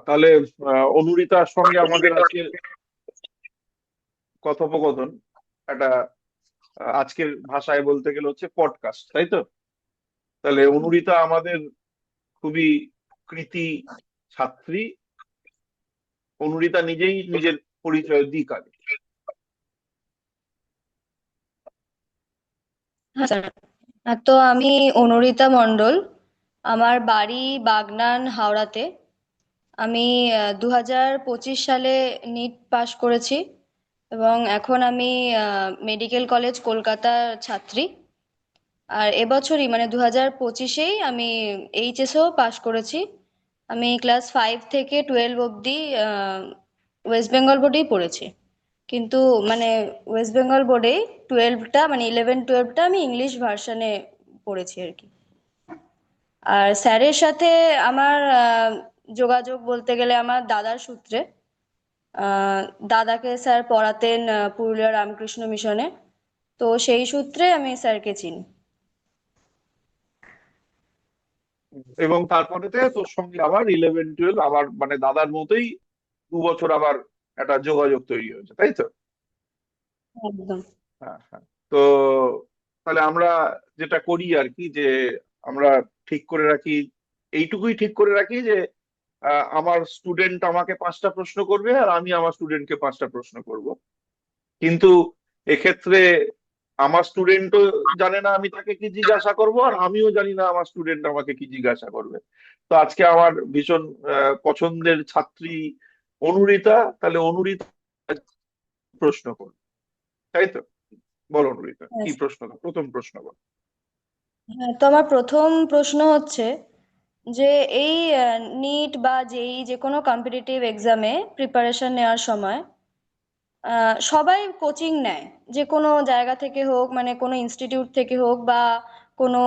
তাহলে অনুরিতার সঙ্গে আমাদের আজকের কথোপকথন একটা আজকের ভাষায় বলতে গেলে হচ্ছে পডকাস্ট, তাই তো? তাহলে অনুরিতা আমাদের খুবই কৃতি ছাত্রী। অনুরিতা নিজেই নিজের পরিচয় দিক আগে। হ্যাঁ স্যার। তো আমি অনুরিতা মণ্ডল। আমার বাড়ি বাগনান, হাওড়াতে। আমি 2025 সালে নিট পাশ করেছি এবং এখন আমি মেডিকেল কলেজ কলকাতার ছাত্রী। আর এবছরই মানে 2025-এই আমি এইচএসও পাশ করেছি। আমি ক্লাস 5 থেকে 12 অবধি ওয়েস্ট বেঙ্গল বোর্ডেই পড়েছি। কিন্তু মানে ওয়েস্ট বেঙ্গল বোর্ডে 12টা মানে 11-12টা আমি ইংলিশ ভার্সনে পড়েছি আর কি। আর স্যারের সাথে আমার যোগাযোগ বলতে গেলে আমার দাদার সূত্রে। আহ, দাদাকে স্যার পড়াতেন পুরুলিয়া রামকৃষ্ণ মিশনে। তো সেই সূত্রে আমি স্যারকে চিনি। এবং তারপরেতে তোর সঙ্গে আবার 11-12 আবার মানে দাদার মতোই 2 বছর আবার একটা যোগাযোগ তৈরি হয়েছে, তাই তো? একদম। হ্যাঁ, হ্যাঁ। তো তাহলে আমরা যেটা করি আর কি, যে আমরা ঠিক করে রাখি, এইটুকুই ঠিক করে রাখি যে আমার স্টুডেন্ট আমাকে 5টা প্রশ্ন করবে আর আমি আমার স্টুডেন্টকে 5টা প্রশ্ন করব। কিন্তু এক্ষেত্রে আমার স্টুডেন্টও জানে না আমি তাকে কি জিজ্ঞাসা করব, আর আমিও জানি না আমার স্টুডেন্ট আমাকে কি জিজ্ঞাসা করবে। তো আজকে আমার ভীষণ পছন্দের ছাত্রী অনুরিতা। তাহলে অনুরিতা প্রশ্ন করবে, তাই তো? বলো অনুরিতা, হ্যাঁ কি প্রশ্ন, প্রথম প্রশ্ন বল। হ্যাঁ, তো আমার প্রথম প্রশ্ন হচ্ছে যে এই নিট বা জেই যে কোনো কম্পিটিটিভ এক্সামে প্রিপারেশন নেওয়ার সময় সবাই কোচিং নেয়। যে কোনো জায়গা থেকে হোক, মানে কোনো ইনস্টিটিউট থেকে হোক বা কোনো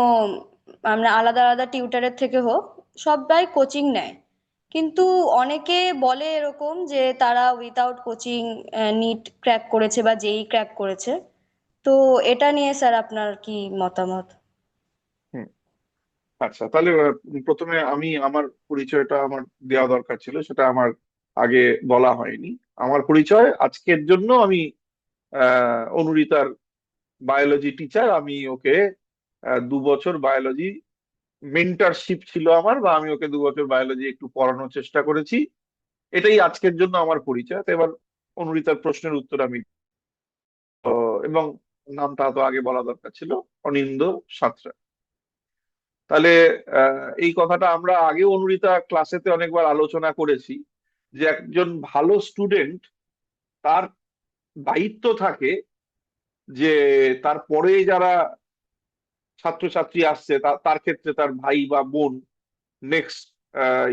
আমরা আলাদা আলাদা টিউটারের থেকে হোক, সবাই কোচিং নেয়। কিন্তু অনেকে বলে এরকম যে তারা উইথাউট কোচিং নিট ক্র্যাক করেছে বা জেই ক্র্যাক করেছে। তো এটা নিয়ে স্যার আপনার কি মতামত? হুম। আচ্ছা, তাহলে প্রথমে আমি আমার পরিচয়টা আমার দেওয়া দরকার ছিল, সেটা আমার আগে বলা হয়নি। আমার পরিচয় আজকের জন্য আমি অনুরিতার বায়োলজি টিচার। আমি ওকে 2 বছর বায়োলজি মেন্টারশিপ ছিল আমার, বা আমি ওকে 2 বছর বায়োলজি একটু পড়ানোর চেষ্টা করেছি। এটাই আজকের জন্য আমার পরিচয়। তো এবার অনুরিতার প্রশ্নের উত্তর আমি এবং নামটা তো আগে বলা দরকার ছিল, অনিন্দ সাঁতরা। তাহলে এই কথাটা আমরা আগে অনুরিতা ক্লাসেতে অনেকবার আলোচনা করেছি, যে একজন ভালো স্টুডেন্ট তার দায়িত্ব থাকে যে তারপরে যারা ছাত্রছাত্রী আসছে তার ক্ষেত্রে তার ভাই বা বোন নেক্সট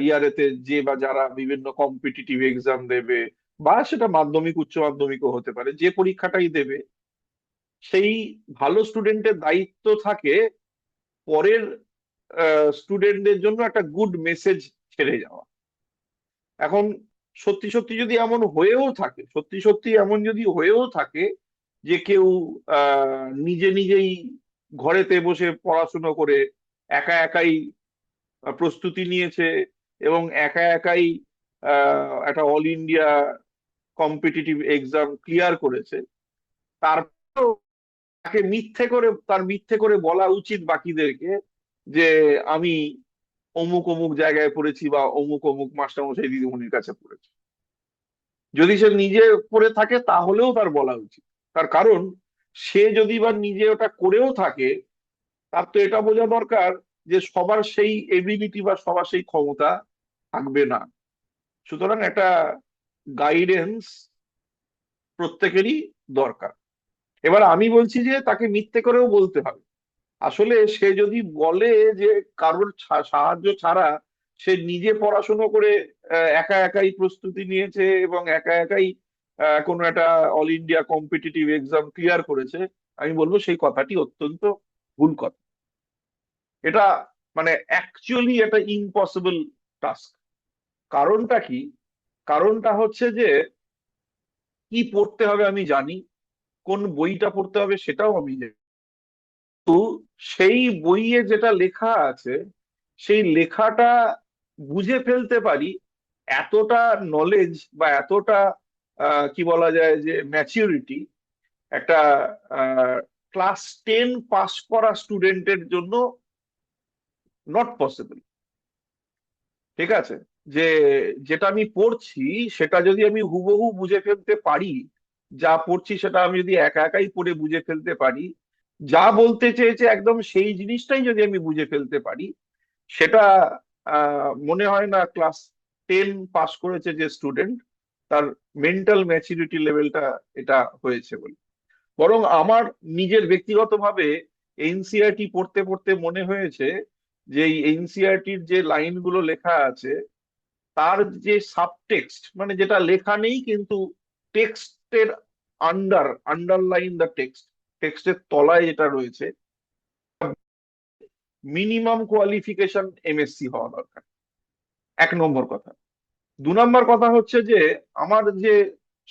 ইয়ারেতে যে বা যারা বিভিন্ন কম্পিটিটিভ এক্সাম দেবে, বা সেটা মাধ্যমিক উচ্চ মাধ্যমিকও হতে পারে, যে পরীক্ষাটাই দেবে, সেই ভালো স্টুডেন্টের দায়িত্ব থাকে পরের স্টুডেন্টদের জন্য একটা গুড মেসেজ ছেড়ে যাওয়া। এখন সত্যি সত্যি যদি এমন হয়েও থাকে, সত্যি সত্যি এমন যদি হয়েও থাকে যে কেউ নিজে নিজেই ঘরেতে বসে পড়াশুনো করে একা একাই প্রস্তুতি নিয়েছে এবং একা একাই একটা all India competitive exam clear করেছে, তারপরেও তাকে তার মিথ্যে করে বলা উচিত বাকিদেরকে যে আমি অমুক অমুক জায়গায় পড়েছি বা অমুক অমুক মাস্টারমশাই দিদিমণির কাছে পড়েছি? যদি সে নিজে করে থাকে তাহলেও তার বলা উচিত। তার কারণ সে যদি বা নিজে ওটা করেও থাকে, তার তো এটা বোঝা দরকার যে সবার সেই এবিলিটি বা সবার সেই ক্ষমতা থাকবে না। সুতরাং একটা গাইডেন্স প্রত্যেকেরই দরকার। এবার আমি বলছি যে তাকে মিথ্যে করেও বলতে হবে। আসলে সে যদি বলে যে কারোর সাহায্য ছাড়া সে নিজে পড়াশুনো করে একা একাই প্রস্তুতি নিয়েছে এবং একা একাই কোনো একটা all India competitive exam clear করেছে, আমি বলবো সেই কথাটি অত্যন্ত ভুল কথা। এটা মানে অ্যাকচুয়ালি এটা ইম্পসিবল টাস্ক। কারণটা কি? কারণটা হচ্ছে যে কি পড়তে হবে আমি জানি, কোন বইটা পড়তে হবে সেটাও আমি জানি। কিন্তু সেই বইয়ে যেটা লেখা আছে সেই লেখাটা বুঝে ফেলতে পারি এতটা নলেজ বা এতটা কি বলা যায় যে ম্যাচিউরিটি একটা ক্লাস 10 পাস করা স্টুডেন্টের জন্য নট পসিবল। ঠিক আছে? যে যেটা আমি পড়ছি সেটা যদি আমি হুবহু বুঝে ফেলতে পারি, যা পড়ছি সেটা আমি যদি একা একাই পড়ে বুঝে ফেলতে পারি, যা বলতে চেয়েছে একদম সেই জিনিসটাই যদি আমি বুঝে ফেলতে পারি, সেটা মনে হয় না ক্লাস 10 পাস করেছে যে স্টুডেন্ট তার মেন্টাল ম্যাচুরিটি লেভেলটা এটা হয়েছে বলে। বরং আমার নিজের ব্যক্তিগতভাবে এনসিইআরটি পড়তে পড়তে মনে হয়েছে যে এই এনসিইআরটির যে লাইনগুলো লেখা আছে তার যে সাবটেক্সট, মানে যেটা লেখা নেই কিন্তু টেক্সটের আন্ডারলাইন দ্য টেক্সটের তলায় যেটা রয়েছে, মিনিমাম কোয়ালিফিকেশন এমএসসি হওয়া দরকার। 1 নম্বর কথা। 2 নম্বর কথা হচ্ছে যে আমার যে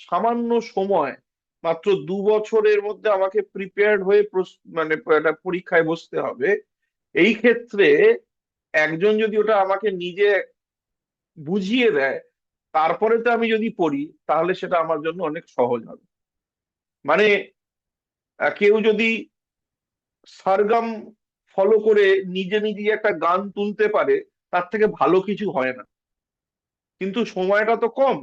সামান্য সময়, মাত্র 2 বছরের মধ্যে আমাকে প্রিপেয়ার্ড হয়ে মানে একটা পরীক্ষায় বসতে হবে, এই ক্ষেত্রে একজন যদি ওটা আমাকে নিজে বুঝিয়ে দেয় তারপরে তো আমি যদি পড়ি, তাহলে সেটা আমার জন্য অনেক সহজ হবে। মানে কেউ যদি সারগাম ফলো করে নিজে নিজে একটা গান তুলতে পারে, তার থেকে ভালো কিছু হয় না। কিন্তু সময়টা তো কম,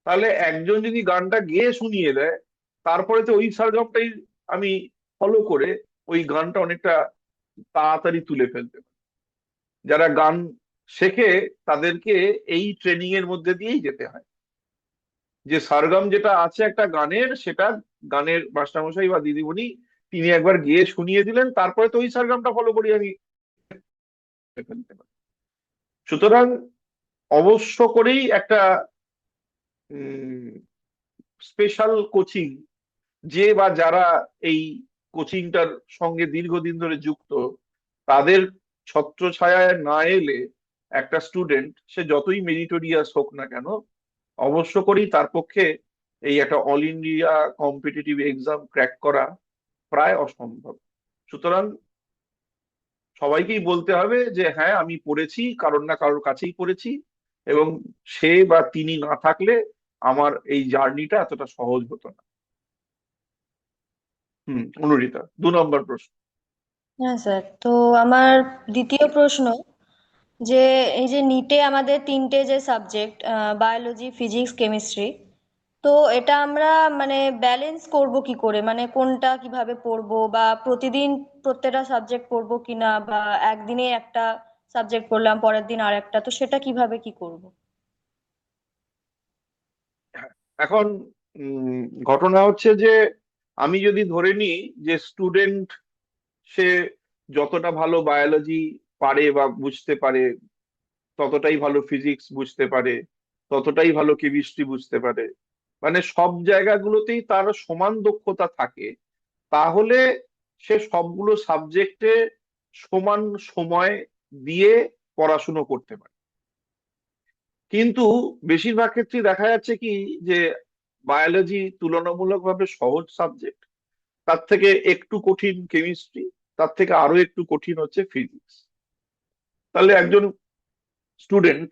তাহলে একজন যদি গানটা গেয়ে শুনিয়ে দেয়, তারপরে তো ওই সারগামটাই আমি ফলো করে ওই গানটা অনেকটা তাড়াতাড়ি তুলে ফেলতে পারি। যারা গান শেখে তাদেরকে এই ট্রেনিং এর মধ্যে দিয়েই যেতে হয়, যে সারগাম যেটা আছে একটা গানের, সেটা গানের মাস্টারমশাই বা দিদিমণি তিনি একবার গেয়ে শুনিয়ে দিলেন, তারপরে তো ওই সারগামটা ফলো করি আমি ফেলতে পারি। সুতরাং অবশ্য করেই একটা স্পেশাল কোচিং, যে বা যারা এই কোচিংটার সঙ্গে দীর্ঘদিন ধরে যুক্ত, তাদের ছত্রছায়ায় না এলে একটা স্টুডেন্ট সে যতই মেরিটোরিয়াস হোক না কেন, অবশ্য করেই তার পক্ষে এই একটা all India competitive exam crack করা প্রায় অসম্ভব। সুতরাং সবাইকেই বলতে হবে যে হ্যাঁ আমি পড়েছি, কারোর না কারোর কাছেই পড়েছি, এবং সে বা তিনি না থাকলে আমার এই জার্নিটা এতটা সহজ হতো না। অনুরিতা, 2 নম্বর প্রশ্ন। হ্যাঁ স্যার, তো আমার দ্বিতীয় প্রশ্ন, যে এই যে নিটে আমাদের তিনটে যে সাবজেক্ট, বায়োলজি, ফিজিক্স, কেমিস্ট্রি, তো এটা আমরা মানে ব্যালেন্স করব কি করে, মানে কোনটা কিভাবে পড়বো, বা প্রতিদিন প্রত্যেকটা সাবজেক্ট পড়বো কিনা, বা একদিনে একটা সাবজেক্ট পড়লাম পরের দিন আর একটা, তো সেটা কিভাবে কি করব? এখন উম, ঘটনা হচ্ছে যে আমি যদি ধরে নিই যে স্টুডেন্ট সে যতটা ভালো বায়োলজি পারে বা বুঝতে পারে, ততটাই ভালো ফিজিক্স বুঝতে পারে, ততটাই ভালো কেমিস্ট্রি বুঝতে পারে, মানে সব জায়গাগুলোতেই তার সমান দক্ষতা থাকে, তাহলে সে সবগুলো সাবজেক্টে সমান সময় দিয়ে পড়াশুনো করতে পারে। কিন্তু বেশিরভাগ ক্ষেত্রে দেখা যাচ্ছে কি, যে বায়োলজি তুলনামূলকভাবে সহজ সাবজেক্ট, তার থেকে একটু কঠিন কেমিস্ট্রি, তার থেকে আরো একটু কঠিন হচ্ছে ফিজিক্স। তাহলে একজন স্টুডেন্ট,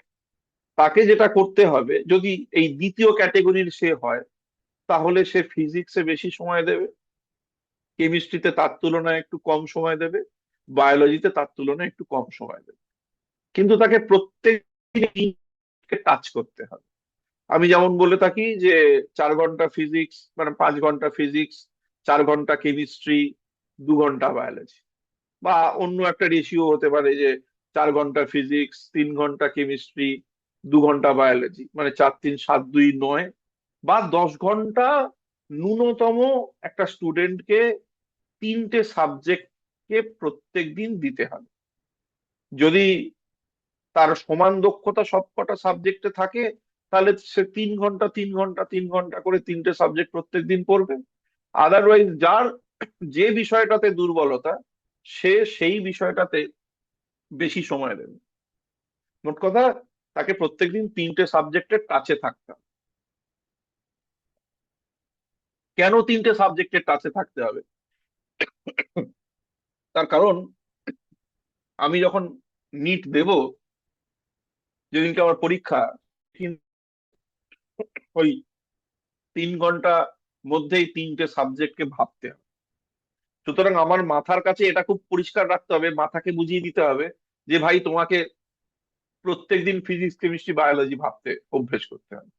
তাকে যেটা করতে হবে, যদি এই দ্বিতীয় ক্যাটেগরির সে হয়, তাহলে সে ফিজিক্সে বেশি সময় দেবে, কেমিস্ট্রিতে তার তুলনায় একটু কম সময় দেবে, বায়োলজিতে তার তুলনায় একটু কম সময় দেবে। কিন্তু তাকে প্রত্যেক টাচ করতে হবে। আমি যেমন বলে থাকি যে 4 ঘন্টা ফিজিক্স মানে 5 ঘন্টা ফিজিক্স, 4 ঘন্টা কেমিস্ট্রি, 2 ঘন্টা বায়োলজি। বা অন্য একটা রেশিও হতে পারে যে 4 ঘন্টা ফিজিক্স, 3 ঘন্টা কেমিস্ট্রি, 2 ঘন্টা বায়োলজি, মানে 4 3 7 2 9, বা 10 ঘন্টা ন্যূনতম একটা স্টুডেন্টকে তিনটে সাবজেক্টকে প্রত্যেক দিন দিতে হবে। যদি তার সমান দক্ষতা সবকটা সাবজেক্টে থাকে, তাহলে সে 3 ঘন্টা 3 ঘন্টা 3 ঘন্টা করে তিনটে সাবজেক্ট প্রত্যেক দিন পড়বে। আদারওয়াইজ যার যে বিষয়টাতে দুর্বলতা, সে সেই বিষয়টাতে বেশি সময় দেবে। মোট কথা, তাকে প্রত্যেকদিন তিনটে সাবজেক্টের টাচে থাকতে হবে। কেন তিনটে সাবজেক্টের টাচে থাকতে হবে? তার কারণ, আমি যখন নিট দেব, যেদিনকে আমার পরীক্ষা, কিন্তু ওই 3 ঘন্টা মধ্যেই 3টে সাবজেক্টকে ভাবতে হবে। সুতরাং আমার মাথার কাছে এটা খুব পরিষ্কার রাখতে হবে, মাথাকে বুঝিয়ে দিতে হবে যে ভাই তোমাকে প্রত্যেকদিন ফিজিক্স কেমিস্ট্রি বায়োলজি ভাবতে অভ্যেস করতে হবে।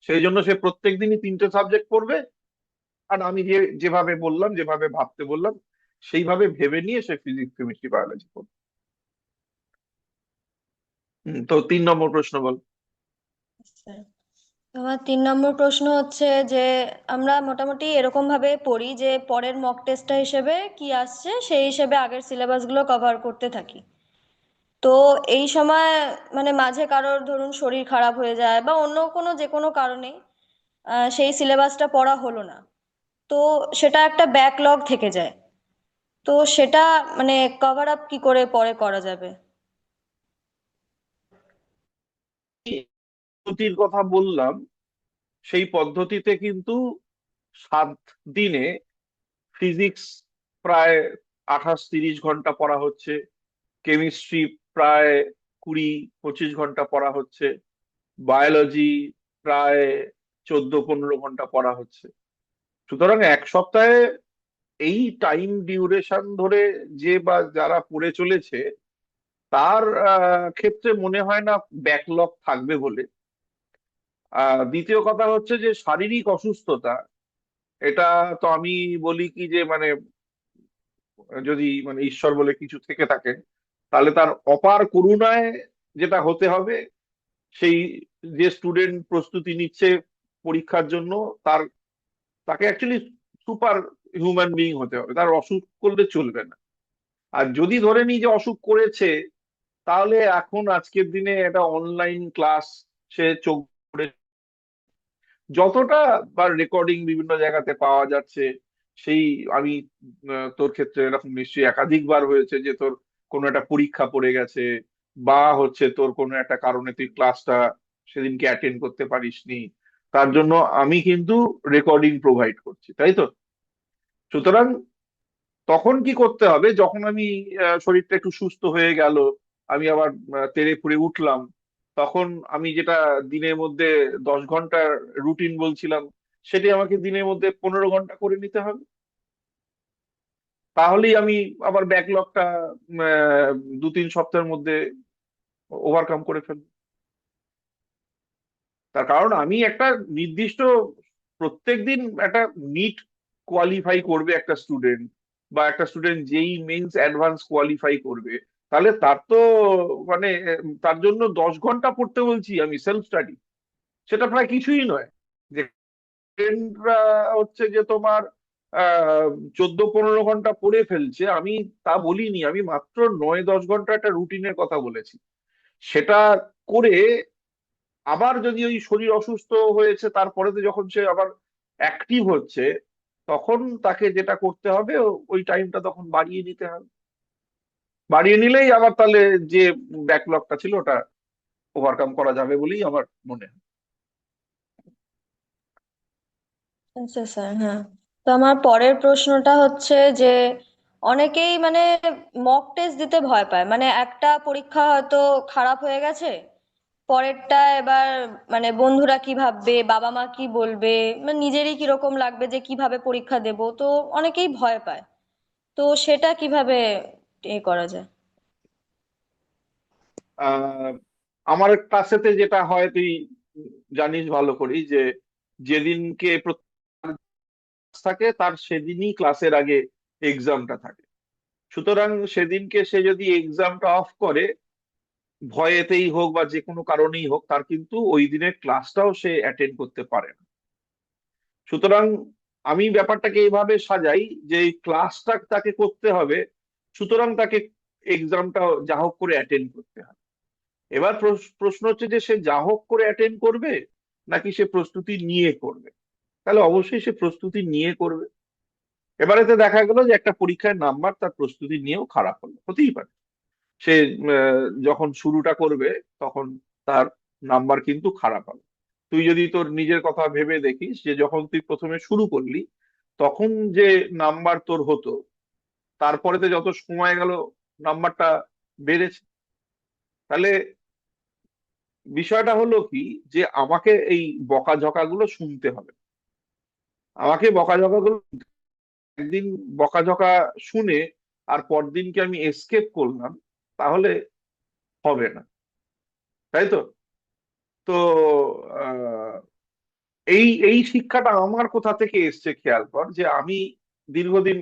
সেই জন্য সে প্রত্যেকদিনই 3টে সাবজেক্ট পড়বে। আর আমি যেভাবে বললাম, যেভাবে ভাবতে বললাম, সেইভাবে ভেবে নিয়ে সে ফিজিক্স কেমিস্ট্রি বায়োলজি পড়বে। তো 3 নম্বর প্রশ্ন বল। আচ্ছা, আমার 3 নম্বর প্রশ্ন হচ্ছে যে আমরা মোটামুটি এরকম ভাবে পড়ি যে পরের মক টেস্টটা হিসেবে কি আসছে সেই হিসেবে আগের সিলেবাসগুলো কভার করতে থাকি। তো এই সময় মানে মাঝে কারোর ধরুন শরীর খারাপ হয়ে যায় বা অন্য কোনো যে কোনো কারণে সেই সিলেবাসটা পড়া হলো না, তো সেটা একটা ব্যাকলগ থেকে যায়। তো সেটা মানে কভার আপ কি করে পরে করা যাবে? পদ্ধতির কথা বললাম, সেই পদ্ধতিতে কিন্তু 7 দিনে ফিজিক্স প্রায় 28-30 ঘন্টা পড়া হচ্ছে, কেমিস্ট্রি প্রায় 20-25 ঘন্টা পড়া হচ্ছে, বায়োলজি প্রায় 14-15 ঘন্টা পড়া হচ্ছে। সুতরাং এক সপ্তাহে এই টাইম ডিউরেশন ধরে যে বা যারা পড়ে চলেছে তার ক্ষেত্রে মনে হয় না ব্যাকলগ থাকবে বলে। দ্বিতীয় কথা হচ্ছে যে শারীরিক অসুস্থতা, এটা তো আমি বলি কি যে মানে যদি মানে ঈশ্বর বলে কিছু থেকে থাকে, তাহলে তার অপার করুণায় যেটা হতে হবে, সেই যে স্টুডেন্ট প্রস্তুতি নিচ্ছে পরীক্ষার জন্য, তার তাকে অ্যাকচুয়ালি সুপার হিউম্যান বিইং হতে হবে, তার অসুখ করলে চলবে না। আর যদি ধরে নিই যে অসুখ করেছে, তাহলে এখন আজকের দিনে একটা অনলাইন ক্লাস সে চোখ করে যতটা বা রেকর্ডিং বিভিন্ন জায়গাতে পাওয়া যাচ্ছে, সেই আমি তোর ক্ষেত্রে এরকম নিশ্চয়ই একাধিকবার হয়েছে যে তোর কোনো একটা পরীক্ষা পড়ে গেছে, বা হচ্ছে তোর কোনো একটা কারণে তুই ক্লাসটা সেদিনকে অ্যাটেন্ড করতে পারিসনি, তার জন্য আমি কিন্তু রেকর্ডিং প্রোভাইড করছি, তাই তো? সুতরাং তখন কি করতে হবে, যখন আমি শরীরটা একটু সুস্থ হয়ে গেল, আমি আবার তেড়ে ফুঁড়ে উঠলাম, তখন আমি যেটা দিনের মধ্যে 10 ঘন্টার রুটিন বলছিলাম, সেটি আমাকে দিনের মধ্যে 15 ঘন্টা করে নিতে হবে। তাহলেই আমি আবার ব্যাকলগটা 2-3 সপ্তাহের মধ্যে ওভারকাম করে ফেলবো। তার কারণ আমি একটা নির্দিষ্ট প্রত্যেকদিন একটা নিট কোয়ালিফাই করবে একটা স্টুডেন্ট, বা একটা স্টুডেন্ট যেই মেন্স অ্যাডভান্স কোয়ালিফাই করবে, তাহলে তার তো মানে তার জন্য 10 ঘন্টা পড়তে বলছি আমি সেলফ স্টাডি, সেটা প্রায় কিছুই নয়। যে স্টুডেন্টরা হচ্ছে যে তোমার 14-15 ঘন্টা পড়ে ফেলছে, আমি তা বলিনি, আমি মাত্র 9-10 ঘন্টা একটা রুটিনের কথা বলেছি। সেটা করে আবার যদি ওই শরীর অসুস্থ হয়েছে তারপরে তো যখন সে আবার অ্যাক্টিভ হচ্ছে, তখন তাকে যেটা করতে হবে ওই টাইমটা তখন বাড়িয়ে নিতে হবে। বাড়িয়ে নিলেই আবার তাহলে যে ব্যাকলগটা ছিল ওটা ওভারকাম করা যাবে বলেই আমার মনে হয়। আচ্ছা স্যার, হ্যাঁ। তো আমার পরের প্রশ্নটা হচ্ছে যে অনেকেই মানে মক টেস্ট দিতে ভয় পায়, মানে একটা পরীক্ষা হয়তো খারাপ হয়ে গেছে, পরেরটা এবার মানে বন্ধুরা কি ভাববে, বাবা মা কি বলবে, মানে নিজেরই কিরকম লাগবে যে কিভাবে পরীক্ষা দেব, তো অনেকেই ভয় পায়। তো সেটা কিভাবে করা যায়? আহ আমার ক্লাসেতে যেটা হয় তুই জানিস ভালো করেই যে যেদিনকে থাকে তার সেদিনই ক্লাসের আগে এক্সামটা থাকে। সুতরাং সেদিনকে সে যদি এক্সামটা অফ করে, ভয়েতেই হোক বা যে কোনো কারণেই হোক, তার কিন্তু ওই দিনের ক্লাসটাও সে অ্যাটেন্ড করতে পারে না। সুতরাং আমি ব্যাপারটাকে এইভাবে সাজাই যে এই ক্লাসটা তাকে করতে হবে, সুতরাং তাকে এক্সামটা যা হোক করে অ্যাটেন্ড করতে হবে। এবার প্রশ্ন হচ্ছে যে সে যা হোক করে অ্যাটেন্ড করবে নাকি সে প্রস্তুতি নিয়ে করবে। তাহলে অবশ্যই সে প্রস্তুতি নিয়ে করবে। এবারেতে দেখা গেল যে একটা পরীক্ষায় নাম্বার তার প্রস্তুতি নিয়েও খারাপ হলো, হতেই পারে। সে যখন শুরুটা করবে তখন তার নাম্বার কিন্তু খারাপ হবে। তুই যদি তোর নিজের কথা ভেবে দেখিস যে যখন তুই প্রথমে শুরু করলি, তখন যে নাম্বার তোর হতো, তারপরে তো যত সময় গেল নাম্বারটা বেড়েছে। তাহলে বিষয়টা হলো কি, যে আমাকে এই বকাঝকা গুলো শুনতে হবে। আমাকে বকাঝকা গুলো, একদিন বকাঝকা শুনে আর পরদিনকে আমি এসকেপ করলাম, তাহলে হবে না, তাই তো? তো আহ, এই এই শিক্ষাটা আমার কোথা থেকে এসছে খেয়াল কর, যে আমি দীর্ঘদিন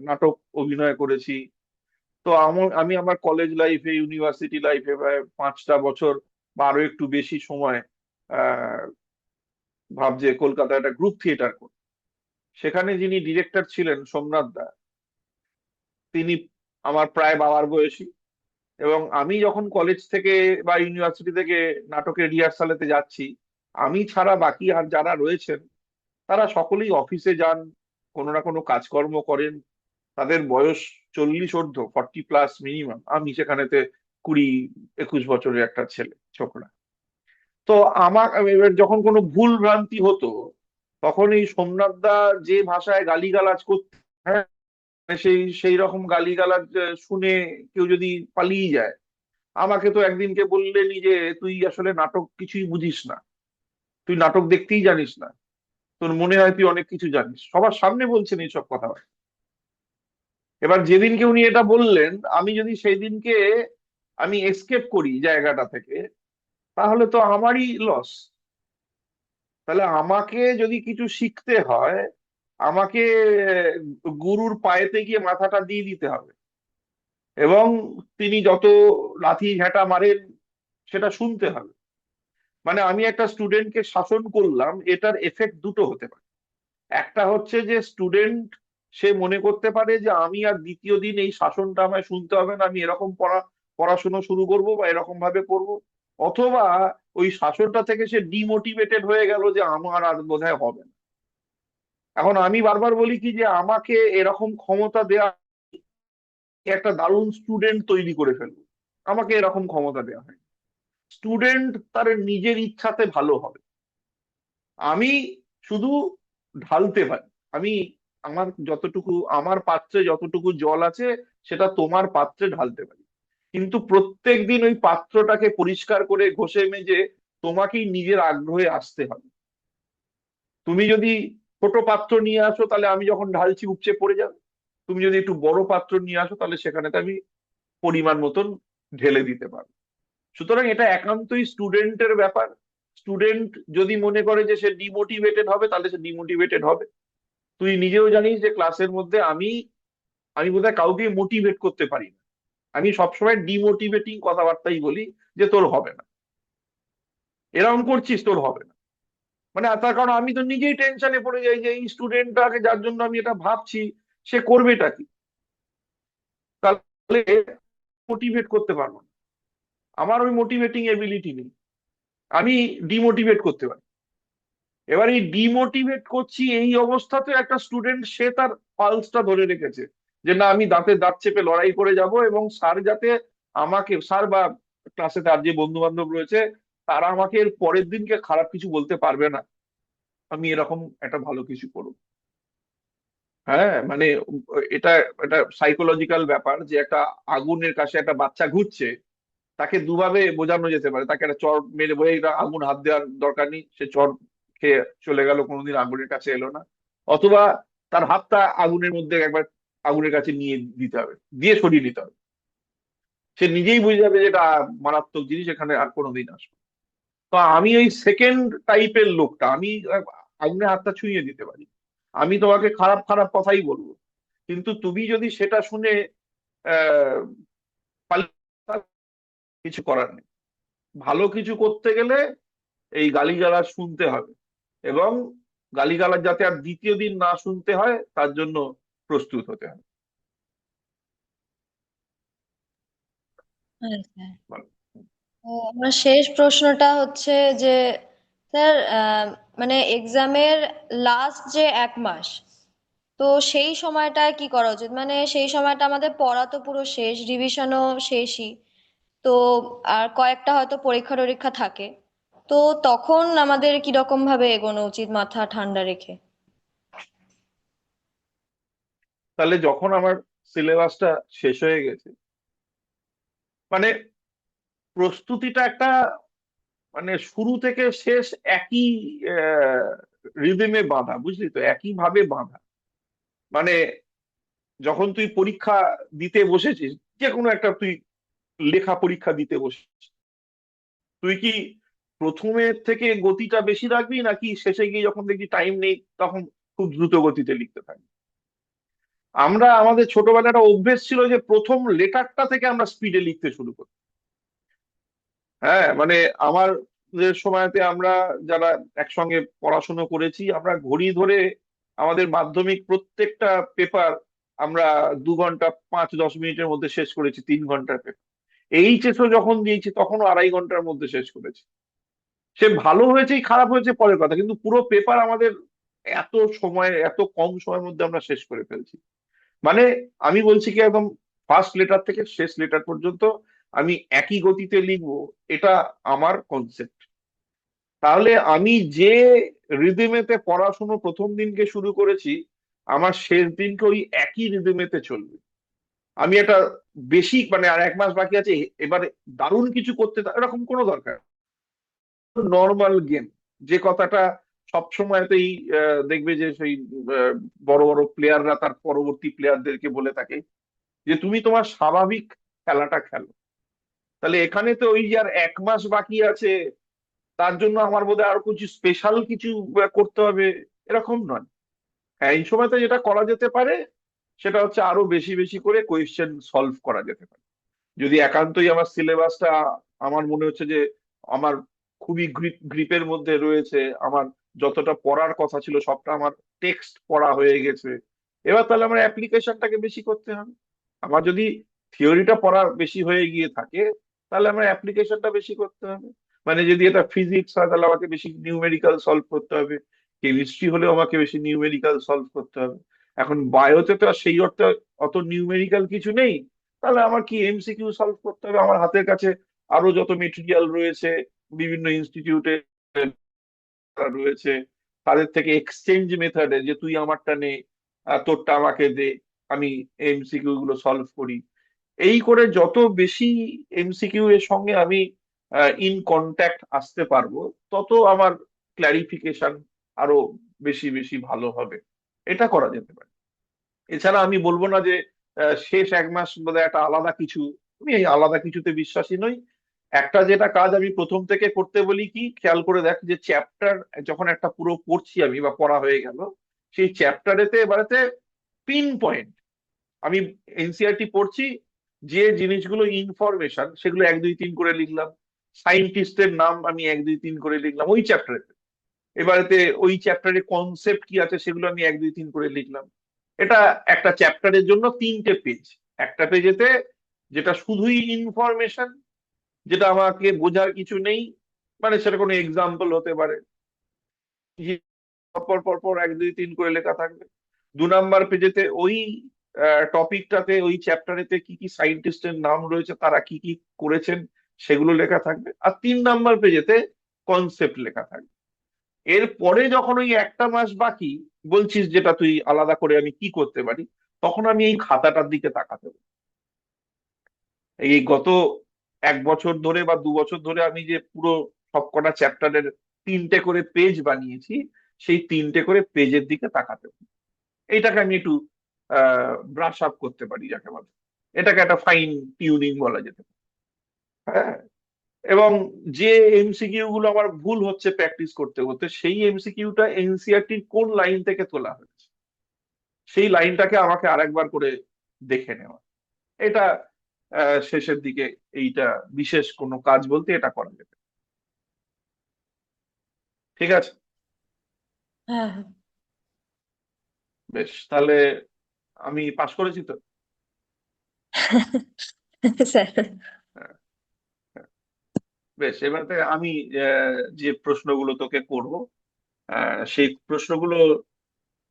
নাটক অভিনয় করেছি। তো আমি আমার কলেজ লাইফে, ইউনিভার্সিটি লাইফে প্রায় 5টা বছর বা আরো একটু বেশি সময় আহ ভাব যে কলকাতায় একটা গ্রুপ থিয়েটার করি। সেখানে যিনি ডিরেক্টর ছিলেন, সোমনাথ দা, তিনি আমার প্রায় বাবার বয়সী। এবং আমি যখন কলেজ থেকে বা ইউনিভার্সিটি থেকে নাটকের রিহার্সালেতে যাচ্ছি, আমি ছাড়া বাকি আর যারা রয়েছেন তারা সকলেই অফিসে যান, কোনো না কোনো কাজকর্ম করেন। তাদের বয়স 40 ঊর্ধ্ব, 40+ মিনিমাম। আমি সেখানেতে 20-21 বছরের একটা ছেলে, ছোকরা। তো আমার এবার যখন কোনো ভুল ভ্রান্তি হতো, তখন এই সোমনাথ দা যে ভাষায় গালিগালাজ করতেন, হ্যাঁ, সেই সেই রকম গালিগালাজ শুনে কেউ যদি পালিয়ে যায়, আমাকে তো একদিনকে বললেনই যে তুই আসলে নাটক কিছুই বুঝিস না, তুই নাটক দেখতেই জানিস না, তোর মনে হয় তুই অনেক কিছু জানিস। সবার সামনে বলছেন এইসব কথা। এবার যেদিনকে উনি এটা বললেন, আমি যদি সেই দিনকে আমি এসকেপ করি জায়গাটা থেকে, তাহলে তো আমারই লস। তাহলে আমাকে যদি কিছু শিখতে হয়, আমাকে গুরুর পায়েতে গিয়ে মাথাটা দিয়ে দিতে হবে, এবং তিনি যত লাথি ঝাঁটা মারেন সেটা শুনতে হবে। মানে আমি একটা স্টুডেন্টকে শাসন করলাম, এটার এফেক্ট দুটো হতে পারে। একটা হচ্ছে যে স্টুডেন্ট, সে মনে করতে পারে যে আমি আর দ্বিতীয় দিন এই শাসনটা আমায় শুনতে হবে না, আমি এরকম পড়াশোনা শুরু করব বা এরকম ভাবে পড়বো। অথবা ওই শাসনটা থেকে সে ডিমোটিভেটেড হয়ে গেল, যে আমার আর বোধহয় হবে না। এখন আমি বারবার বলি কি, যে আমাকে এরকম ক্ষমতা দেয়া, একটা দারুণ স্টুডেন্ট তৈরি করে ফেলবো, আমাকে এরকম ক্ষমতা দেওয়া হয়। স্টুডেন্ট তার নিজের ইচ্ছাতে ভালো হবে। আমি শুধু ঢালতে পারি। আমি আমার পাত্রে যতটুকু জল আছে, সেটা তোমার পাত্রে ঢালতে পারি। কিন্তু প্রত্যেক দিন ওই পাত্রটাকে পরিষ্কার করে ঘষে মেজে তোমাকেই নিজের আগ্রহে আসতে হবে। তুমি যদি ছোট পাত্র নিয়ে আসো, তাহলে আমি যখন ঢালছি উপচে পড়ে যাবে। তুমি যদি একটু বড় পাত্র নিয়ে আসো, তাহলে সেখানে আমি পরিমাণ মতন ঢেলে দিতে পারবো। সুতরাং এটা একান্তই স্টুডেন্টের ব্যাপার। স্টুডেন্ট যদি মনে করে যে সে ডিমোটিভেটেড হবে, তাহলে সে ডিমোটিভেটেড হবে। তুই নিজেও জানিস যে ক্লাসের মধ্যে আমি আমি বোধহয় কাউকে মোটিভেট করতে পারি না। আমি সবসময় ডিমোটিভেটিং কথাবার্তাই বলি, যে তোর হবে না, এরকম করছিস, তোর হবে না। মানে তার কারণ আমি তো নিজেই টেনশনে পড়ে যাই যে এই স্টুডেন্টটাকে যার জন্য আমি এটা ভাবছি, সে করবেটা কি। তাহলে মোটিভেট করতে পারবো না, আমার ওই মোটিভেটিং এবিলিটি নেই। আমি ডিমোটিভেট করতে পারি। এবার এই ডিমোটিভেট করছি এই অবস্থাতে একটা স্টুডেন্ট, সে তার পালসটা ধরে রেখেছে, যে না, আমি দাঁতে দাঁত চেপে লড়াই করে যাব, এবং স্যার যাতে স্যার বা ক্লাসে তার যে বন্ধু বান্ধব রয়েছে, তারা আমাকে এর পরের দিনকে খারাপ কিছু বলতে পারবে না, আমি এরকম একটা ভালো কিছু করব। হ্যাঁ, মানে এটা এটা সাইকোলজিক্যাল ব্যাপার, যে একটা আগুনের কাছে একটা বাচ্চা ঘুরছে, তাকে দুভাবে বোঝানো যেতে পারে। তাকে একটা চড় মেরে বলে এটা আগুন, হাত দেওয়ার দরকার নেই, সে চড় খেয়ে চলে গেল, কোনোদিন আগুনের কাছে এলো না। অথবা তার হাতটা আগুনের মধ্যে একবার আগুনের কাছে নিয়ে দিতে হবে, দিয়ে সরিয়ে নিতে হবে। সে নিজেই বুঝে যাবে যে এটা মারাত্মক জিনিস, এখানে আর কোনোদিন আসবে না। তো আমি ওই সেকেন্ড টাইপের লোকটা, আমি আগুনের হাতটা ছুঁয়ে দিতে পারি। আমি তোমাকে খারাপ খারাপ কথাই বলবো, কিন্তু তুমি যদি সেটা শুনে আহ কিছু করার নেই। ভালো কিছু করতে গেলে এই গালিগালাজ শুনতে হবে, এবং গালিগালাজ যাতে আর দ্বিতীয় দিন না শুনতে হয়, তার জন্য প্রস্তুত হতে হবে। হ্যাঁ স্যার। বলো। তো আমার শেষ প্রশ্নটা হচ্ছে যে স্যার, মানে এক্সামের লাস্ট যে 1 মাস, তো সেই সময়টায় কি করা উচিত? মানে সেই সময়টা আমাদের পড়া তো পুরো শেষ, রিভিশনও শেষই, তো আর কয়েকটা হয়তো পরীক্ষা টরীক্ষা থাকে, তো তখন আমাদের কিরকম ভাবে এগোনো উচিত মাথা ঠান্ডা রেখে? তাহলে যখন আমার সিলেবাসটা শেষ হয়ে গেছে, মানে প্রস্তুতিটা একটা মানে শুরু থেকে শেষ একই রিদমে বাঁধা, বুঝলি তো, একই ভাবে বাঁধা। মানে যখন তুই পরীক্ষা দিতে বসেছিস, যে কোনো একটা তুই লেখা পরীক্ষা দিতে বসেছিস, তুই কি প্রথমের থেকে গতিটা বেশি রাখবি, নাকি শেষে গিয়ে যখন দেখবি টাইম নেই তখন খুব দ্রুত গতিতে লিখতে থাকবি? আমরা আমাদের ছোটবেলায় একটা অভ্যেস ছিল যে প্রথম লেটারটা থেকে আমরা স্পিডে লিখতে শুরু করি। হ্যাঁ, মানে আমার যে সময়তে আমরা যারা একসঙ্গে পড়াশুনো করেছি, আমরা ঘড়ি ধরে আমাদের মাধ্যমিক প্রত্যেকটা পেপার আমরা 2 ঘন্টা 5-10 মিনিটের মধ্যে শেষ করেছি, 3 ঘন্টার পেপার। এইচএসও যখন দিয়েছি তখনও 2.5 ঘন্টার মধ্যে শেষ করেছি। সে ভালো হয়েছে কি খারাপ হয়েছে পরের কথা, কিন্তু পুরো পেপার আমাদের এত সময়, এত কম সময়ের মধ্যে আমরা শেষ করে ফেলছি। মানে আমি বলছি কি, একদম ফার্স্ট লেটার থেকে শেষ লেটার পর্যন্ত আমি একই গতিতে লিখবো, এটা আমার কনসেপ্ট। তাহলে আমি যে রিদিমেতে পড়াশুনো প্রথম দিনকে শুরু করেছি, আমার শেষ দিনকে ওই একই রিদিমেতে চলবে। আমি একটা বেশি, মানে আর 1 মাস বাকি আছে, এবারে দারুণ কিছু করতে, এরকম কোনো দরকার, নর্মাল গেম, যে কথাটা সবসময়তেই দেখবে যে সেই আহ, বড় বড় প্লেয়াররা তার পরবর্তী প্লেয়ারদেরকে বলে থাকে যে তুমি তোমার স্বাভাবিক খেলাটা খেলো। তাহলে এখানে তো ওই যে আর 1 মাস বাকি আছে, তার জন্য আমার বোধহয় আরো কিছু স্পেশাল কিছু করতে হবে, এরকম নয়। হ্যাঁ, এই সময়তে যেটা করা যেতে পারে সেটা হচ্ছে আরো বেশি বেশি করে কোয়েশ্চেন সলভ করা যেতে পারে। যদি একান্তই আমার সিলেবাসটা, আমার মনে হচ্ছে যে আমার খুবই গ্রিপের মধ্যে রয়েছে, আমার যতটা পড়ার কথা ছিল সবটা আমার টেক্সট পড়া হয়ে গেছে, এবার তাহলে আমার অ্যাপ্লিকেশনটাকে বেশি করতে হবে। আমার যদি থিওরিটা পড়া বেশি হয়ে গিয়ে থাকে, তাহলে আমার অ্যাপ্লিকেশনটা বেশি করতে হবে। মানে যদি এটা ফিজিক্স হয় তাহলে আমাকে বেশি নিউমেরিক্যাল সলভ করতে হবে, কেমিস্ট্রি হলেও আমাকে বেশি নিউমেরিক্যাল সলভ করতে হবে। এখন বায়োতে তো আর সেই অর্থে অত নিউমেরিক্যাল কিছু নেই, তাহলে আমার কি এমসিকিউ সলভ করতে হবে। আমার হাতের কাছে আরো যত মেটেরিয়াল রয়েছে, বিভিন্ন ইনস্টিটিউটে রয়েছে, তাদের থেকে এক্সচেঞ্জ মেথডে, যে তুই আমারটা নে, তোরটা আমাকে দে, আমি এমসিকিউ গুলো সলভ করি। এই করে যত বেশি এমসিকিউ এর সঙ্গে আমি ইন কন্ট্যাক্ট আসতে পারবো, তত আমার ক্ল্যারিফিকেশন আরো বেশি বেশি ভালো হবে। এটা করা যেতে পারে। এছাড়া আমি বলবো না যে শেষ 1 মাস বোধহয় একটা আলাদা কিছু, আমি এই আলাদা কিছুতে বিশ্বাসী নই। একটা যেটা কাজ আমি প্রথম থেকে করতে বলি, কি খেয়াল করে দেখ, যে চ্যাপ্টার যখন একটা পুরো পড়ছি আমি বা পড়া হয়ে গেল, সেই চ্যাপ্টারেতে এবারেতে পিন পয়েন্ট, আমি এনসিআরটি পড়ছি, যে জিনিসগুলো ইনফরমেশন সেগুলো 1 2 3 করে লিখলাম। সায়েন্টিস্টের নাম আমি 1 2 3 করে লিখলাম ওই চ্যাপ্টারে। এবারেতে ওই চ্যাপ্টারে কনসেপ্ট কি আছে সেগুলো আমি 1 2 3 করে লিখলাম। এটা একটা চ্যাপ্টারের জন্য 3টে পেজ। একটা পেজেতে যেটা শুধুই ইনফরমেশন, যেটা আমাকে বোঝার কিছু নেই, মানে সেটা কোনো এক্সাম্পল হতে পারে, পর পর পর 1 2 3 করে লেখা থাকবে। 2 নাম্বার পেজেতে ওই টপিকটাতে, ওই চ্যাপ্টারেতে কি কি সায়েন্টিস্টের নাম রয়েছে, তারা কি কি করেছেন, সেগুলো লেখা থাকবে। আর 3 নাম্বার পেজেতে কনসেপ্ট লেখা থাকবে। এরপরে যখন ওই 1টা মাস বাকি বলছিস, যেটা তুই আলাদা করে আমি কি করতে পারি, তখন আমি এই খাতাটার দিকে তাকাতে হবে। এই গত 1 বছর ধরে বা 2 বছর ধরে আমি যে পুরো সবকটা চ্যাপ্টারের 3টে করে পেজ বানিয়েছি, সেই 3টে করে পেজের দিকে তাকাতে হবে। এইটাকে আমি একটু ব্রাশ আপ করতে পারি, যাকে বলে, এটাকে একটা ফাইন টিউনিং বলা যেতে পারে। হ্যাঁ, এবং যে এমসিকিউ গুলো আমার ভুল হচ্ছে প্র্যাকটিস করতে করতে, সেই এমসিকিউটা এনসিআরটির কোন লাইন থেকে তোলা হয়েছে, সেই লাইনটাকে আমাকে আরেকবার করে দেখে নেওয়া। এটা শেষের দিকে এইটা বিশেষ কোনো কাজ বলতে এটা করা যেতে। ঠিক আছে, হ্যাঁ, বেশ তাহলে আমি পাশ করেছি তো। হ্যাঁ স্যার। হ্যাঁ, হ্যাঁ। বেশ, এবারে আমি যে প্রশ্নগুলো তোকে করব, সেই প্রশ্নগুলো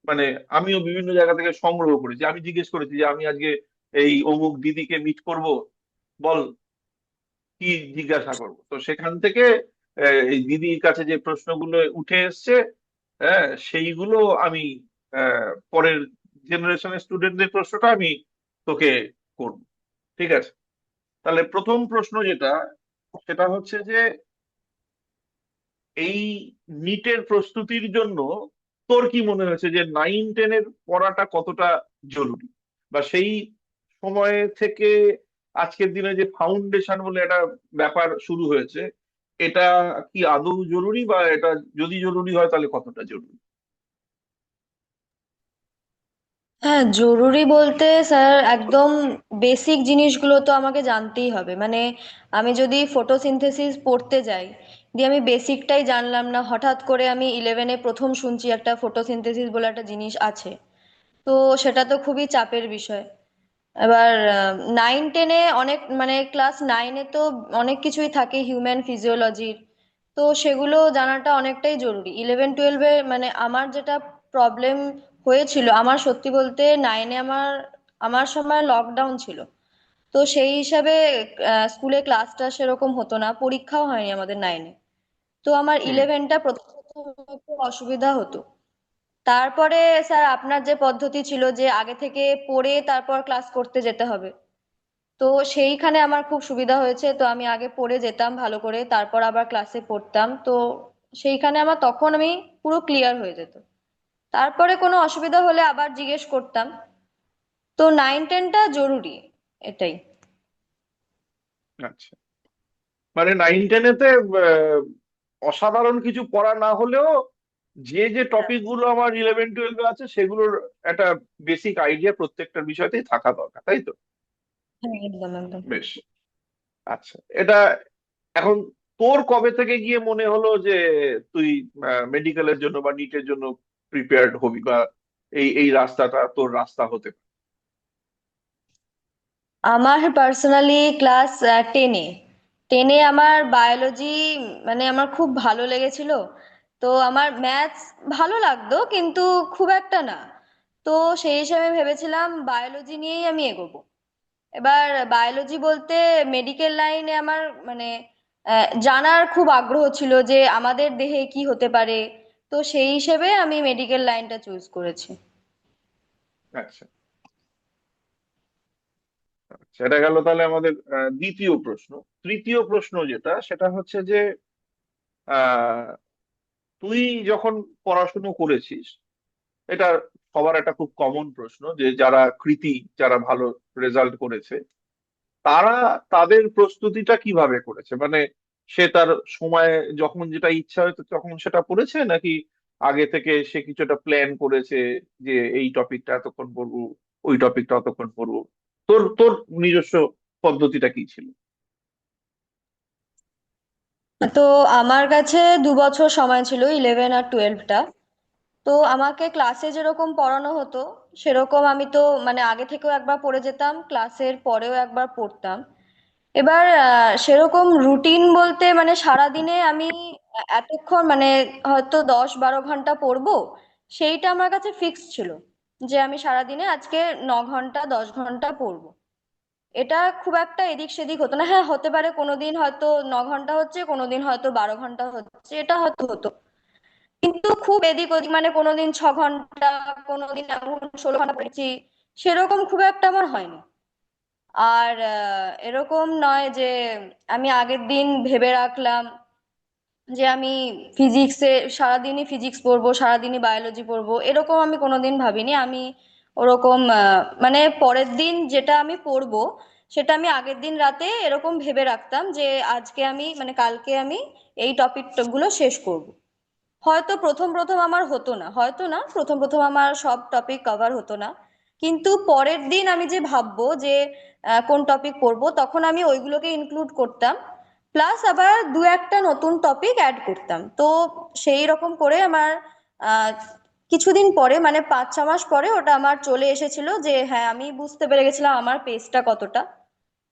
মানে আমিও বিভিন্ন জায়গা থেকে সংগ্রহ করেছি। আমি জিজ্ঞেস করেছি যে আমি আজকে এই অমুক দিদিকে মিট করব, বল কি জিজ্ঞাসা করব। তো সেখান থেকে এই দিদির কাছে যে প্রশ্নগুলো উঠে এসছে, হ্যাঁ, সেইগুলো আমি পরের জেনারেশনের স্টুডেন্টদের প্রশ্নটা আমি তোকে করব। ঠিক আছে, তাহলে প্রথম প্রশ্ন যেটা, সেটা হচ্ছে যে এই নিটের প্রস্তুতির জন্য তোর কি মনে হয়েছে যে 9-10-এর পড়াটা কতটা জরুরি, বা সেই সময় থেকে আজকের দিনে যে ফাউন্ডেশন বলে একটা ব্যাপার শুরু হয়েছে, এটা কি আদৌ জরুরি, বা এটা যদি জরুরি হয় তাহলে কতটা জরুরি? হ্যাঁ, জরুরি বলতে স্যার একদম বেসিক জিনিসগুলো তো আমাকে জানতেই হবে। মানে আমি যদি ফটোসিনথেসিস পড়তে যাই, দিয়ে আমি বেসিকটাই জানলাম না, হঠাৎ করে আমি ইলেভেনে প্রথম শুনছি একটা ফটোসিনথেসিস বলে একটা জিনিস আছে, তো সেটা তো খুবই চাপের বিষয়। এবার 9-10-এ অনেক মানে ক্লাস 9-এ তো অনেক কিছুই থাকে হিউম্যান ফিজিওলজির, তো সেগুলো জানাটা অনেকটাই জরুরি। 11-12-এ মানে আমার যেটা প্রবলেম হয়েছিল, আমার সত্যি বলতে 9-এ আমার আমার সময় লকডাউন ছিল। তো সেই হিসাবে স্কুলে ক্লাসটা সেরকম হতো না, পরীক্ষাও হয়নি আমাদের 9-এ। তো আমার হুম। 11টা প্রথম প্রথম একটু অসুবিধা হতো। তারপরে স্যার আপনার যে পদ্ধতি ছিল যে আগে থেকে পড়ে তারপর ক্লাস করতে যেতে হবে, তো সেইখানে আমার খুব সুবিধা হয়েছে। তো আমি আগে পড়ে যেতাম ভালো করে, তারপর আবার ক্লাসে পড়তাম। তো সেইখানে আমার তখন আমি পুরো ক্লিয়ার হয়ে যেত, তারপরে কোনো অসুবিধা হলে আবার জিজ্ঞেস করতাম। তো 9-10টা জরুরি, এটাই। আচ্ছা, মানে 9-10-এতে অসাধারণ কিছু পড়া না হলেও যে যে টপিক গুলো আমার 11-12-এ আছে সেগুলোর একটা বেসিক আইডিয়া প্রত্যেকটা বিষয়তেই থাকা দরকার, তাই তো? হ্যাঁ, একদম একদম। বেশ। আচ্ছা, এটা এখন তোর কবে থেকে গিয়ে মনে হলো যে তুই মেডিকেলের জন্য বা নিটের জন্য প্রিপেয়ার্ড হবি, বা এই এই রাস্তাটা তোর রাস্তা হতে পারে? আমার পার্সোনালি ক্লাস 10-এ আমার বায়োলজি মানে আমার খুব ভালো লেগেছিল। তো আমার ম্যাথস ভালো লাগতো কিন্তু খুব একটা না। তো সেই হিসাবে ভেবেছিলাম বায়োলজি নিয়েই আমি এগোবো। এবার বায়োলজি বলতে মেডিকেল লাইনে আমার মানে জানার খুব আগ্রহ ছিল যে আমাদের দেহে কি হতে পারে। তো সেই হিসেবে আমি মেডিকেল লাইনটা চুজ করেছি। আচ্ছা, সেটা গেল তাহলে আমাদের দ্বিতীয় প্রশ্ন। তৃতীয় প্রশ্ন যেটা, সেটা হচ্ছে যে আহ তুই যখন পড়াশুনো করেছিস, এটা সবার একটা খুব কমন প্রশ্ন, যে যারা কৃতী, যারা ভালো রেজাল্ট করেছে, তারা তাদের প্রস্তুতিটা কিভাবে করেছে? মানে সে তার সময় যখন যেটা ইচ্ছা হয়তো তখন সেটা পড়েছে, নাকি আগে থেকে সে কিছু একটা প্ল্যান করেছে যে এই টপিকটা এতক্ষণ পড়বো, ওই টপিকটা অতক্ষণ পড়বো? তোর তোর নিজস্ব পদ্ধতিটা কি ছিল? তো আমার কাছে 2 বছর সময় ছিল, 11 আর 12টা। তো আমাকে ক্লাসে যেরকম পড়ানো হতো সেরকম আমি তো মানে আগে থেকেও একবার পড়ে যেতাম, ক্লাসের পরেও একবার পড়তাম। এবার সেরকম রুটিন বলতে মানে সারাদিনে আমি এতক্ষণ মানে হয়তো 10-12 ঘন্টা পড়বো, সেইটা আমার কাছে ফিক্স ছিল যে আমি সারাদিনে আজকে 9 ঘন্টা 10 ঘন্টা পড়বো। এটা খুব একটা এদিক সেদিক হতো না। হ্যাঁ, হতে পারে কোনোদিন হয়তো 9 ঘন্টা হচ্ছে, কোনোদিন হয়তো 12 ঘন্টা হচ্ছে, এটা হয়তো হতো। কিন্তু খুব এদিক ওদিক মানে কোনোদিন 6 ঘন্টা, কোনোদিন এমন 16 ঘন্টা পড়েছি, সেরকম খুব একটা আমার হয়নি। আর এরকম নয় যে আমি আগের দিন ভেবে রাখলাম যে আমি ফিজিক্সে সারাদিনই ফিজিক্স পড়বো, সারাদিনই বায়োলজি পড়বো, এরকম আমি কোনোদিন ভাবিনি। আমি ওরকম মানে পরের দিন যেটা আমি পড়বো সেটা আমি আগের দিন রাতে এরকম ভেবে রাখতাম যে আজকে আমি মানে কালকে আমি এই টপিক গুলো শেষ করব। হয়তো প্রথম প্রথম আমার হতো না, হয়তো না, প্রথম প্রথম আমার সব টপিক কভার হতো না, কিন্তু পরের দিন আমি যে ভাববো যে কোন টপিক পড়বো তখন আমি ওইগুলোকে ইনক্লুড করতাম, প্লাস আবার দু একটা নতুন টপিক অ্যাড করতাম। তো সেই রকম করে আমার আহ, কিছুদিন পরে মানে 5-6 মাস পরে ওটা আমার চলে এসেছিল যে হ্যাঁ আমি বুঝতে পেরে গেছিলাম আমার পেজটা কতটা।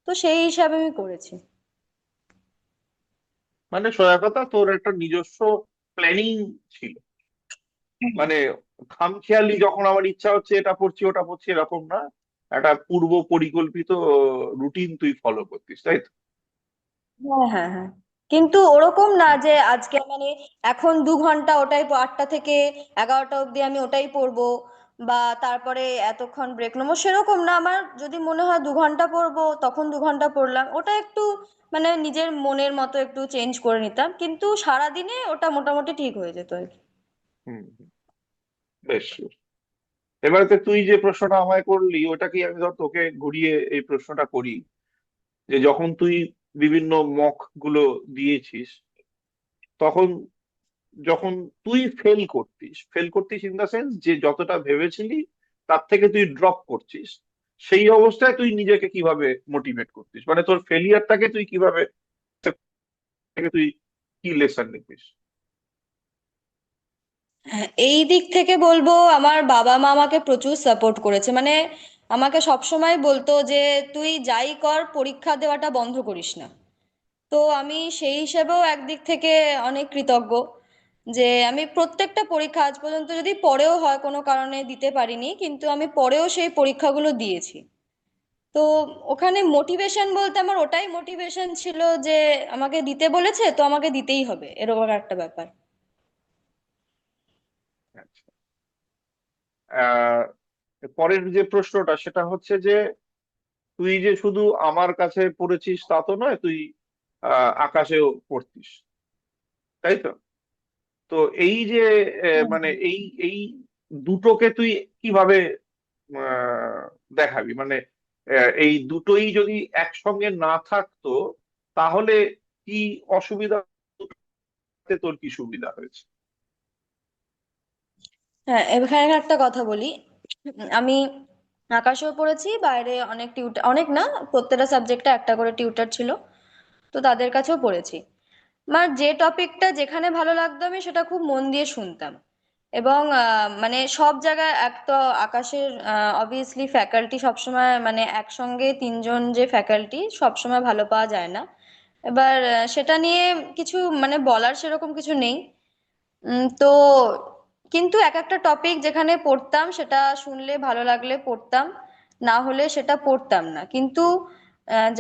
তো সেই হিসাবে আমি করেছি। মানে সোজা কথা, তোর একটা নিজস্ব প্ল্যানিং ছিল। মানে খামখেয়ালি যখন আমার ইচ্ছা হচ্ছে এটা পড়ছি ওটা পড়ছি এরকম না, একটা পূর্ব পরিকল্পিত রুটিন তুই ফলো করতিস, তাই তো? হ্যাঁ, হ্যাঁ, হ্যাঁ। কিন্তু ওরকম না যে আজকে মানে এখন 2 ঘন্টা ওটাই 8টা থেকে 11টা অবধি আমি ওটাই পড়বো, বা তারপরে এতক্ষণ ব্রেক নেবো সেরকম না। আমার যদি মনে হয় 2 ঘন্টা পড়বো তখন 2 ঘন্টা পড়লাম, ওটা একটু মানে নিজের মনের মতো একটু চেঞ্জ করে নিতাম, কিন্তু সারাদিনে ওটা মোটামুটি ঠিক হয়ে যেত আর কি। হুম হুম, বেশ বেশ। এবারে তো তুই যে প্রশ্নটা আমায় করলি ওটাকে আমি ধর তোকে ঘুরিয়ে এই প্রশ্নটা করি, যে যখন তুই বিভিন্ন মক গুলো দিয়েছিস, তখন যখন তুই ফেল করতিস ইন দা সেন্স যে যতটা ভেবেছিলি তার থেকে তুই ড্রপ করছিস, সেই অবস্থায় তুই নিজেকে কিভাবে মোটিভেট করতিস, মানে তোর ফেলিয়ারটাকে তুই কিভাবে, থেকে তুই কি লেসন নিতিস? হ্যাঁ, এই দিক থেকে বলবো আমার বাবা মা আমাকে প্রচুর সাপোর্ট করেছে। মানে আমাকে সব সময় বলতো যে তুই যাই কর পরীক্ষা দেওয়াটা বন্ধ করিস না। তো আমি সেই হিসেবেও একদিক থেকে অনেক কৃতজ্ঞ যে আমি প্রত্যেকটা পরীক্ষা আজ পর্যন্ত যদি পরেও হয় কোনো কারণে দিতে পারিনি, কিন্তু আমি পরেও সেই পরীক্ষাগুলো দিয়েছি। তো ওখানে মোটিভেশন বলতে আমার ওটাই মোটিভেশন ছিল যে আমাকে দিতে বলেছে তো আমাকে দিতেই হবে, এরকম একটা ব্যাপার। আচ্ছা। আহ পরের যে প্রশ্নটা সেটা হচ্ছে যে তুই যে শুধু আমার কাছে পড়েছিস তা তো নয়, তুই আকাশেও পড়তিস, তাই তো? তো এই যে মানে এই এই দুটোকে তুই কিভাবে আহ, দেখাবি, মানে এই দুটোই যদি একসঙ্গে না থাকতো তাহলে কি অসুবিধা হতে, তোর কি সুবিধা হয়েছে? হ্যাঁ, এখানে একটা কথা বলি। আমি আকাশেও পড়েছি, বাইরে অনেক টিউটার, অনেক না, প্রত্যেকটা সাবজেক্টে একটা করে টিউটার ছিল, তো তাদের কাছেও পড়েছি। আমার যে টপিকটা যেখানে ভালো লাগতো আমি সেটা খুব মন দিয়ে শুনতাম। এবং মানে সব জায়গায় এক তো আকাশের অবভিয়াসলি ফ্যাকাল্টি সবসময় মানে একসঙ্গে 3জন যে ফ্যাকাল্টি সবসময় ভালো পাওয়া যায় না। এবার সেটা নিয়ে কিছু মানে বলার সেরকম কিছু নেই। তো কিন্তু এক একটা টপিক যেখানে পড়তাম সেটা শুনলে ভালো লাগলে পড়তাম, না হলে সেটা পড়তাম না। কিন্তু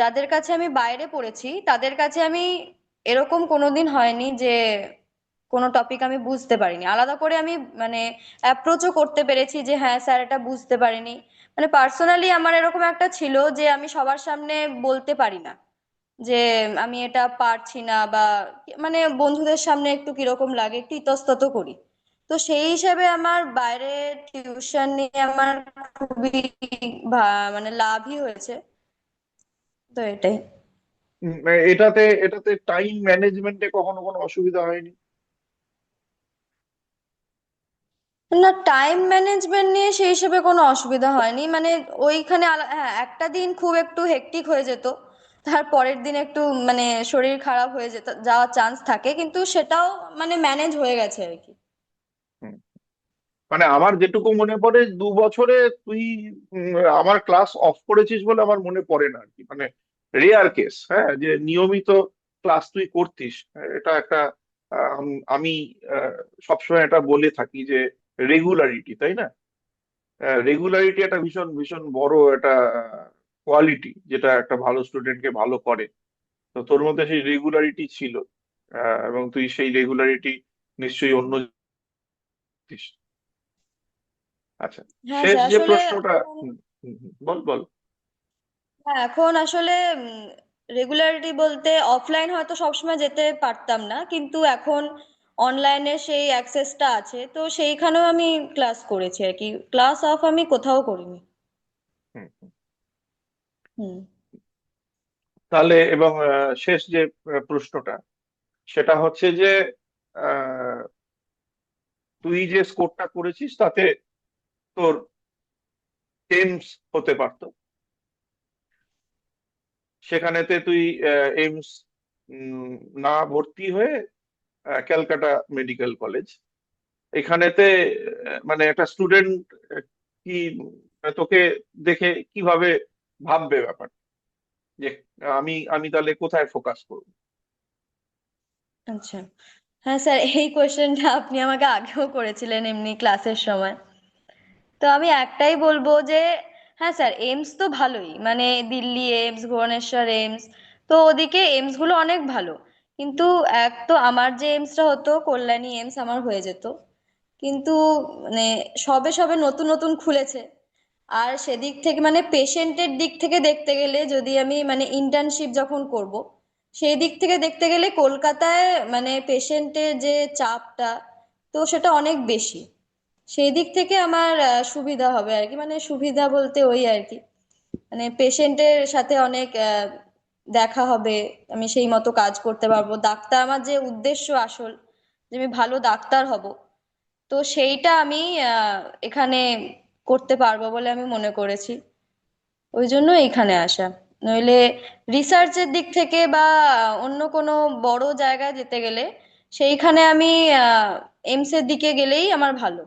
যাদের কাছে আমি বাইরে পড়েছি তাদের কাছে আমি এরকম কোনোদিন হয়নি যে কোনো টপিক আমি বুঝতে পারিনি, আলাদা করে আমি মানে অ্যাপ্রোচও করতে পেরেছি যে হ্যাঁ স্যার এটা বুঝতে পারিনি। মানে পার্সোনালি আমার এরকম একটা ছিল যে আমি সবার সামনে বলতে পারি না যে আমি এটা পারছি না, বা মানে বন্ধুদের সামনে একটু কিরকম লাগে, একটু ইতস্তত করি। তো সেই হিসেবে আমার বাইরে টিউশন নিয়ে আমার খুবই মানে লাভই হয়েছে। তো এটাই। এটাতে এটাতে টাইম ম্যানেজমেন্টে কখনো কোনো অসুবিধা হয়নি? না, টাইম ম্যানেজমেন্ট নিয়ে সেই হিসেবে কোনো অসুবিধা হয়নি। মানে ওইখানে হ্যাঁ একটা দিন খুব একটু হেক্টিক হয়ে যেত, তার পরের দিন একটু মানে শরীর খারাপ হয়ে যেত, যাওয়ার চান্স থাকে, কিন্তু সেটাও মানে ম্যানেজ হয়ে গেছে আর কি। হুম। মানে আমার যেটুকু মনে পড়ে 2 বছরে তুই আমার ক্লাস অফ করেছিস বলে আমার মনে পড়ে না আর কি, মানে রেয়ার কেস, হ্যাঁ, যে নিয়মিত ক্লাস তুই করতিস। এটা একটা আমি সবসময় এটা বলে থাকি যে রেগুলারিটি, তাই না? রেগুলারিটি একটা ভীষণ ভীষণ বড় একটা কোয়ালিটি যেটা একটা ভালো স্টুডেন্টকে ভালো করে। তো তোর মধ্যে সেই রেগুলারিটি ছিল, এবং তুই সেই রেগুলারিটি নিশ্চয়ই অন্য দিস। আচ্ছা, হ্যাঁ শেষ স্যার, যে আসলে প্রশ্নটা, বল বল। হ্যাঁ এখন আসলে রেগুলারিটি বলতে অফলাইন হয়তো সবসময় যেতে পারতাম না, কিন্তু এখন অনলাইনে সেই অ্যাক্সেসটা আছে, তো সেইখানেও আমি ক্লাস করেছি আর কি, ক্লাস অফ আমি কোথাও করিনি। হুম, হুম। হুম। তাহলে এবং শেষ যে প্রশ্নটা সেটা হচ্ছে যে আহ, তুই যে স্কোরটা করেছিস তাতে তোর এইমস হতে পারতো, সেখানেতে তুই এইমস না ভর্তি হয়ে ক্যালকাটা মেডিকেল কলেজ, এখানেতে মানে একটা স্টুডেন্ট কি তোকে দেখে কিভাবে ভাববে ব্যাপার, যে আমি আমি তাহলে কোথায় ফোকাস করবো? আচ্ছা। হ্যাঁ স্যার, এই কোয়েশ্চেনটা আপনি আমাকে আগেও করেছিলেন এমনি ক্লাসের সময়। তো আমি একটাই বলবো যে হ্যাঁ স্যার, এইমস তো ভালোই, মানে দিল্লি এইমস, ভুবনেশ্বর এইমস, তো ওদিকে এইমস গুলো অনেক ভালো। কিন্তু এক তো আমার যে এইমসটা হতো কল্যাণী এইমস আমার হয়ে যেত, কিন্তু মানে সবে সবে নতুন নতুন খুলেছে। আর সেদিক থেকে মানে পেশেন্টের দিক থেকে দেখতে গেলে, যদি আমি মানে ইন্টার্নশিপ যখন করব, সেই দিক থেকে দেখতে গেলে কলকাতায় মানে পেশেন্টের যে চাপটা, তো সেটা অনেক বেশি। সেই দিক থেকে আমার সুবিধা হবে আর কি, মানে সুবিধা বলতে ওই আর কি, মানে পেশেন্টের সাথে অনেক দেখা হবে, আমি সেই মতো কাজ করতে পারবো। ডাক্তার আমার যে উদ্দেশ্য আসল, যে আমি ভালো ডাক্তার হব, তো সেইটা আমি এখানে করতে পারবো বলে আমি মনে করেছি। ওই জন্য এখানে আসা। নইলে রিসার্চের দিক থেকে বা অন্য কোনো বড় জায়গায় যেতে গেলে, সেইখানে আমি এইমস এর দিকে গেলেই আমার ভালো।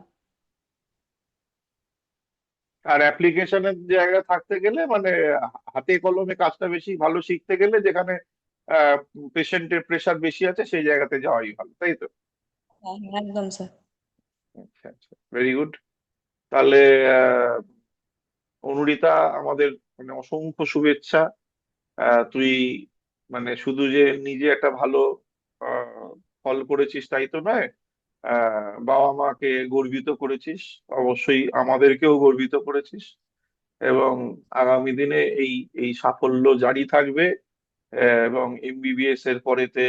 আর অ্যাপ্লিকেশনের জায়গা থাকতে গেলে মানে হাতে কলমে কাজটা বেশি ভালো শিখতে গেলে, যেখানে পেশেন্টের প্রেশার বেশি আছে সেই জায়গাতে যাওয়াই ভালো, তাই তো? হ্যাঁ হ্যাঁ, একদম স্যার। আচ্ছা আচ্ছা, ভেরি গুড। তাহলে আহ, অনুরিতা, আমাদের মানে অসংখ্য শুভেচ্ছা। তুই মানে শুধু যে নিজে একটা ভালো আহ, ফল করেছিস তাই তো নয়, বাবা মাকে গর্বিত করেছিস, অবশ্যই আমাদেরকেও গর্বিত করেছিস। এবং আগামী দিনে এই এই সাফল্য জারি থাকবে। এবং এমবিবিএস এর পরেতে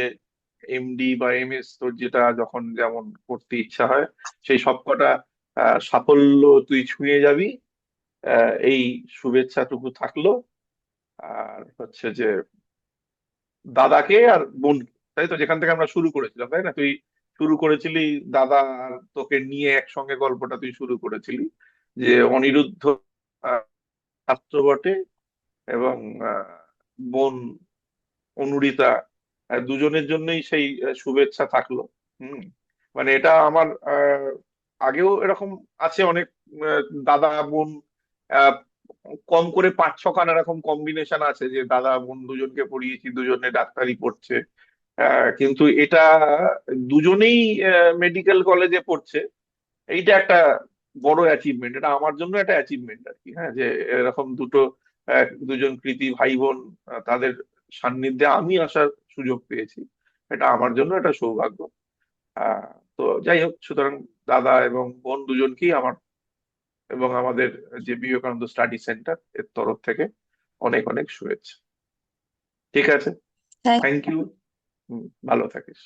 এমডি বা এমএস, তোর যেটা যখন যেমন করতে ইচ্ছা হয়, সেই সবকটা সাফল্য তুই ছুঁয়ে যাবি। এই শুভেচ্ছাটুকু থাকলো। আর হচ্ছে যে দাদাকে আর বোন, তাই তো, যেখান থেকে আমরা শুরু করেছিলাম, তাই না? তুই শুরু করেছিলি দাদা আর তোকে নিয়ে একসঙ্গে গল্পটা তুই শুরু করেছিলি, যে অনিরুদ্ধ ছাত্র বটে, এবং বোন অনুরিতা, দুজনের জন্যই সেই শুভেচ্ছা থাকলো। হুম। মানে এটা আমার আগেও এরকম আছে অনেক, আহ, দাদা বোন, আহ, কম করে 5-6 খান এরকম কম্বিনেশন আছে, যে দাদা বোন দুজনকে পড়িয়েছি, দুজনে ডাক্তারি পড়ছে। কিন্তু এটা দুজনেই মেডিকেল কলেজে পড়ছে, এইটা একটা বড় অ্যাচিভমেন্ট। এটা আমার জন্য একটা অ্যাচিভমেন্ট আর কি, হ্যাঁ, যে এরকম দুজন কৃতি ভাই বোন, তাদের সান্নিধ্যে আমি আসার সুযোগ পেয়েছি। এটা আমার জন্য একটা সৌভাগ্য। আহ তো যাই হোক, সুতরাং দাদা এবং বোন দুজনকেই আমার এবং আমাদের যে বিবেকানন্দ স্টাডি সেন্টার এর তরফ থেকে অনেক অনেক শুভেচ্ছা। ঠিক আছে, থ্যাংক থ্যাংক ইউ। ভালো থাকিস।